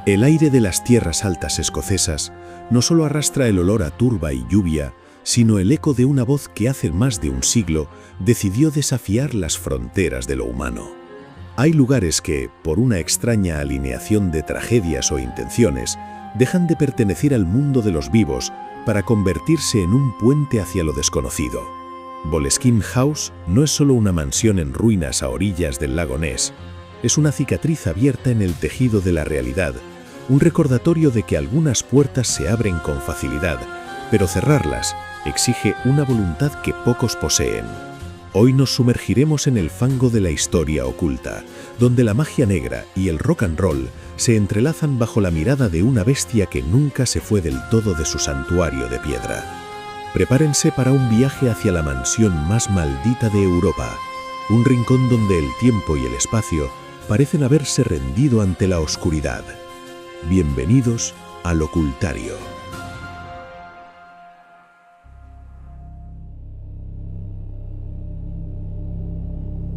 El aire de las tierras altas escocesas no solo arrastra el olor a turba y lluvia, sino el eco de una voz que hace más de un siglo decidió desafiar las fronteras de lo humano. Hay lugares que, por una extraña alineación de tragedias o intenciones, dejan de pertenecer al mundo de los vivos para convertirse en un puente hacia lo desconocido. Boleskine House no es solo una mansión en ruinas a orillas del lago Ness, es una cicatriz abierta en el tejido de la realidad, un recordatorio de que algunas puertas se abren con facilidad, pero cerrarlas exige una voluntad que pocos poseen. Hoy nos sumergiremos en el fango de la historia oculta, donde la magia negra y el rock and roll se entrelazan bajo la mirada de una bestia que nunca se fue del todo de su santuario de piedra. Prepárense para un viaje hacia la mansión más maldita de Europa, un rincón donde el tiempo y el espacio parecen haberse rendido ante la oscuridad. Bienvenidos al Ocultario.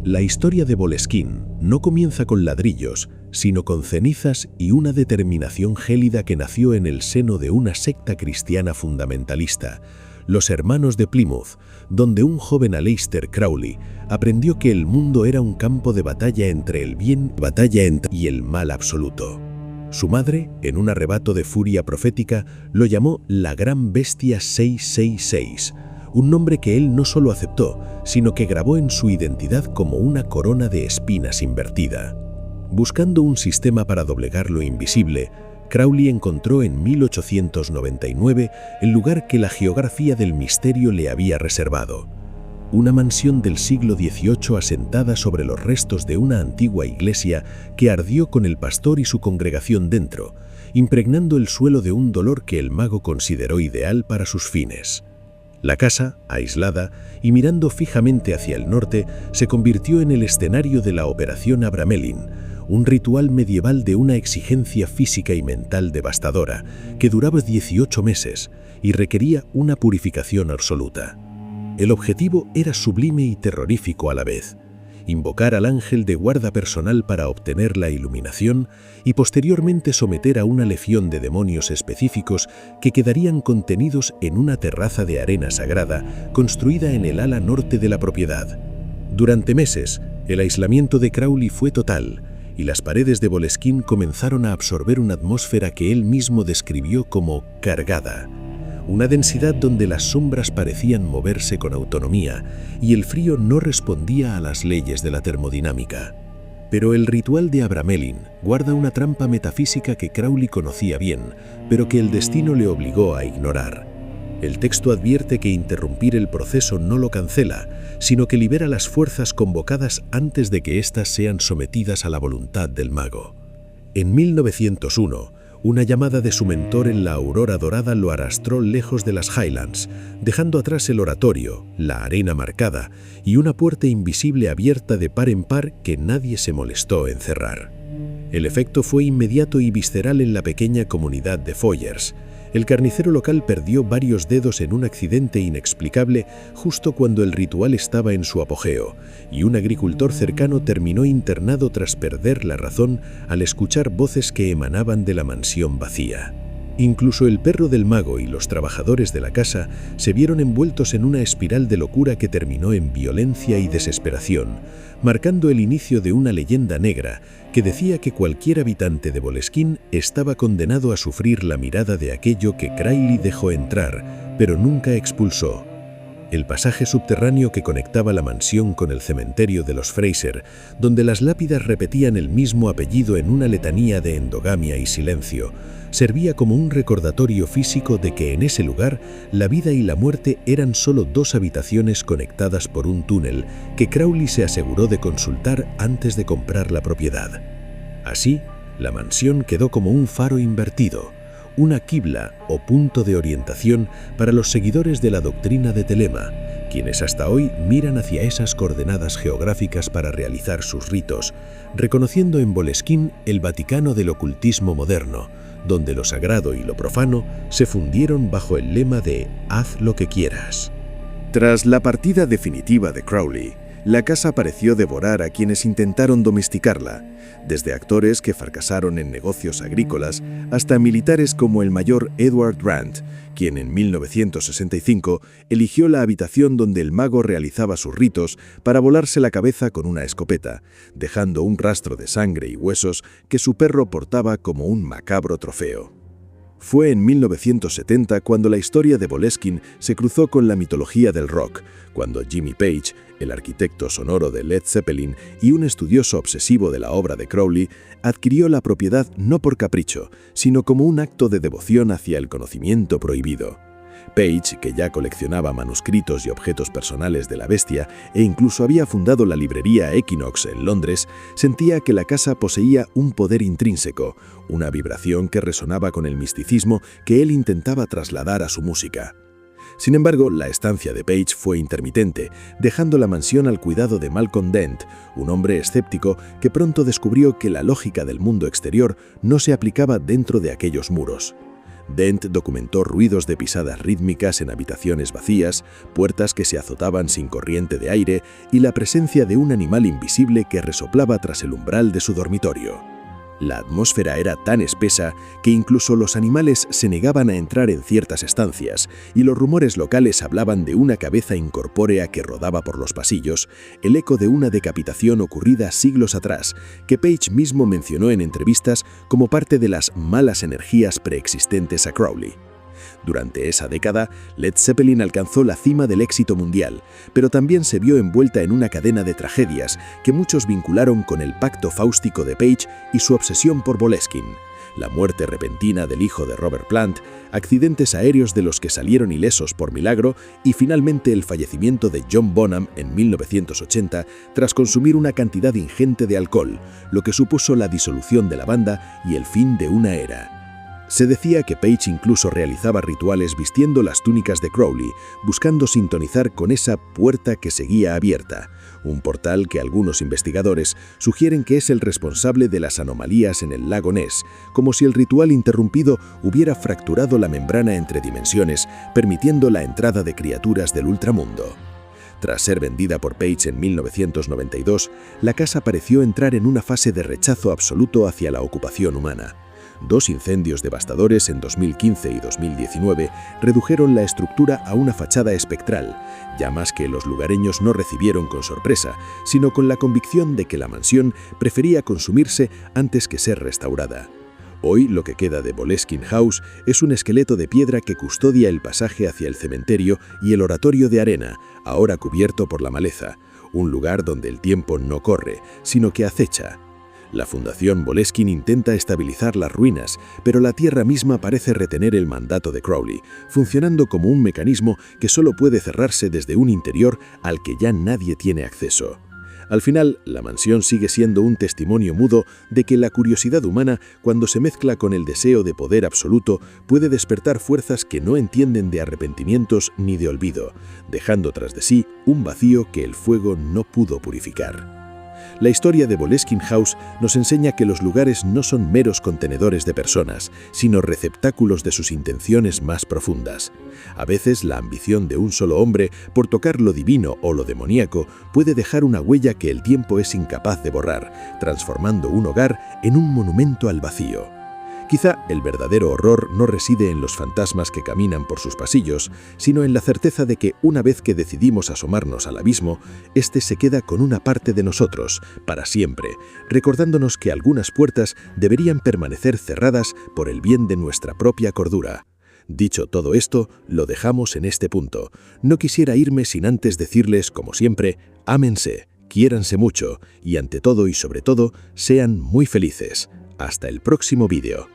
La historia de Boleskine no comienza con ladrillos, sino con cenizas y una determinación gélida que nació en el seno de una secta cristiana fundamentalista, los Hermanos de Plymouth, donde un joven Aleister Crowley aprendió que el mundo era un campo de batalla entre el bien y el mal absoluto. Su madre, en un arrebato de furia profética, lo llamó la Gran Bestia 666, un nombre que él no solo aceptó, sino que grabó en su identidad como una corona de espinas invertida. Buscando un sistema para doblegar lo invisible, Crowley encontró en 1899 el lugar que la geografía del misterio le había reservado. Una mansión del siglo XVIII asentada sobre los restos de una antigua iglesia que ardió con el pastor y su congregación dentro, impregnando el suelo de un dolor que el mago consideró ideal para sus fines. La casa, aislada y mirando fijamente hacia el norte, se convirtió en el escenario de la Operación Abramelin, un ritual medieval de una exigencia física y mental devastadora que duraba 18 meses y requería una purificación absoluta. El objetivo era sublime y terrorífico a la vez: invocar al ángel de guarda personal para obtener la iluminación y posteriormente someter a una legión de demonios específicos que quedarían contenidos en una terraza de arena sagrada construida en el ala norte de la propiedad. Durante meses, el aislamiento de Crowley fue total y las paredes de Boleskine comenzaron a absorber una atmósfera que él mismo describió como cargada. Una densidad donde las sombras parecían moverse con autonomía y el frío no respondía a las leyes de la termodinámica. Pero el ritual de Abramelin guarda una trampa metafísica que Crowley conocía bien, pero que el destino le obligó a ignorar. El texto advierte que interrumpir el proceso no lo cancela, sino que libera las fuerzas convocadas antes de que éstas sean sometidas a la voluntad del mago. En 1901, una llamada de su mentor en la aurora dorada lo arrastró lejos de las Highlands, dejando atrás el oratorio, la arena marcada y una puerta invisible abierta de par en par que nadie se molestó en cerrar. El efecto fue inmediato y visceral en la pequeña comunidad de Foyers. El carnicero local perdió varios dedos en un accidente inexplicable justo cuando el ritual estaba en su apogeo, y un agricultor cercano terminó internado tras perder la razón al escuchar voces que emanaban de la mansión vacía. Incluso el perro del mago y los trabajadores de la casa se vieron envueltos en una espiral de locura que terminó en violencia y desesperación, marcando el inicio de una leyenda negra que decía que cualquier habitante de Boleskine estaba condenado a sufrir la mirada de aquello que Crowley dejó entrar, pero nunca expulsó. El pasaje subterráneo que conectaba la mansión con el cementerio de los Fraser, donde las lápidas repetían el mismo apellido en una letanía de endogamia y silencio, servía como un recordatorio físico de que en ese lugar la vida y la muerte eran solo dos habitaciones conectadas por un túnel que Crowley se aseguró de consultar antes de comprar la propiedad. Así, la mansión quedó como un faro invertido, una quibla o punto de orientación para los seguidores de la doctrina de Telema, quienes hasta hoy miran hacia esas coordenadas geográficas para realizar sus ritos, reconociendo en Boleskine el Vaticano del ocultismo moderno, donde lo sagrado y lo profano se fundieron bajo el lema de «haz lo que quieras». Tras la partida definitiva de Crowley, La casa pareció devorar a quienes intentaron domesticarla, desde actores que fracasaron en negocios agrícolas hasta militares como el mayor Edward Grant, quien en 1965 eligió la habitación donde el mago realizaba sus ritos para volarse la cabeza con una escopeta, dejando un rastro de sangre y huesos que su perro portaba como un macabro trofeo. Fue en 1970 cuando la historia de Boleskine se cruzó con la mitología del rock, cuando Jimmy Page, el arquitecto sonoro de Led Zeppelin y un estudioso obsesivo de la obra de Crowley, adquirió la propiedad no por capricho, sino como un acto de devoción hacia el conocimiento prohibido. Page, que ya coleccionaba manuscritos y objetos personales de la bestia e incluso había fundado la librería Equinox en Londres, sentía que la casa poseía un poder intrínseco, una vibración que resonaba con el misticismo que él intentaba trasladar a su música. Sin embargo, la estancia de Page fue intermitente, dejando la mansión al cuidado de Malcolm Dent, un hombre escéptico que pronto descubrió que la lógica del mundo exterior no se aplicaba dentro de aquellos muros. Dent documentó ruidos de pisadas rítmicas en habitaciones vacías, puertas que se azotaban sin corriente de aire y la presencia de un animal invisible que resoplaba tras el umbral de su dormitorio. La atmósfera era tan espesa que incluso los animales se negaban a entrar en ciertas estancias y los rumores locales hablaban de una cabeza incorpórea que rodaba por los pasillos, el eco de una decapitación ocurrida siglos atrás, que Page mismo mencionó en entrevistas como parte de las malas energías preexistentes a Crowley. Durante esa década, Led Zeppelin alcanzó la cima del éxito mundial, pero también se vio envuelta en una cadena de tragedias que muchos vincularon con el pacto fáustico de Page y su obsesión por Boleskine. La muerte repentina del hijo de Robert Plant, accidentes aéreos de los que salieron ilesos por milagro y finalmente el fallecimiento de John Bonham en 1980 tras consumir una cantidad ingente de alcohol, lo que supuso la disolución de la banda y el fin de una era. Se decía que Page incluso realizaba rituales vistiendo las túnicas de Crowley, buscando sintonizar con esa puerta que seguía abierta, un portal que algunos investigadores sugieren que es el responsable de las anomalías en el lago Ness, como si el ritual interrumpido hubiera fracturado la membrana entre dimensiones, permitiendo la entrada de criaturas del ultramundo. Tras ser vendida por Page en 1992, la casa pareció entrar en una fase de rechazo absoluto hacia la ocupación humana. 2 incendios devastadores en 2015 y 2019 redujeron la estructura a una fachada espectral, llamas que los lugareños no recibieron con sorpresa, sino con la convicción de que la mansión prefería consumirse antes que ser restaurada. Hoy lo que queda de Boleskine House es un esqueleto de piedra que custodia el pasaje hacia el cementerio y el oratorio de arena, ahora cubierto por la maleza, un lugar donde el tiempo no corre, sino que acecha. La Fundación Boleskine intenta estabilizar las ruinas, pero la tierra misma parece retener el mandato de Crowley, funcionando como un mecanismo que solo puede cerrarse desde un interior al que ya nadie tiene acceso. Al final, la mansión sigue siendo un testimonio mudo de que la curiosidad humana, cuando se mezcla con el deseo de poder absoluto, puede despertar fuerzas que no entienden de arrepentimientos ni de olvido, dejando tras de sí un vacío que el fuego no pudo purificar. La historia de Boleskine House nos enseña que los lugares no son meros contenedores de personas, sino receptáculos de sus intenciones más profundas. A veces la ambición de un solo hombre por tocar lo divino o lo demoníaco puede dejar una huella que el tiempo es incapaz de borrar, transformando un hogar en un monumento al vacío. Quizá el verdadero horror no reside en los fantasmas que caminan por sus pasillos, sino en la certeza de que una vez que decidimos asomarnos al abismo, éste se queda con una parte de nosotros, para siempre, recordándonos que algunas puertas deberían permanecer cerradas por el bien de nuestra propia cordura. Dicho todo esto, lo dejamos en este punto. No quisiera irme sin antes decirles, como siempre, ámense, quiéranse mucho y ante todo y sobre todo, sean muy felices. Hasta el próximo vídeo.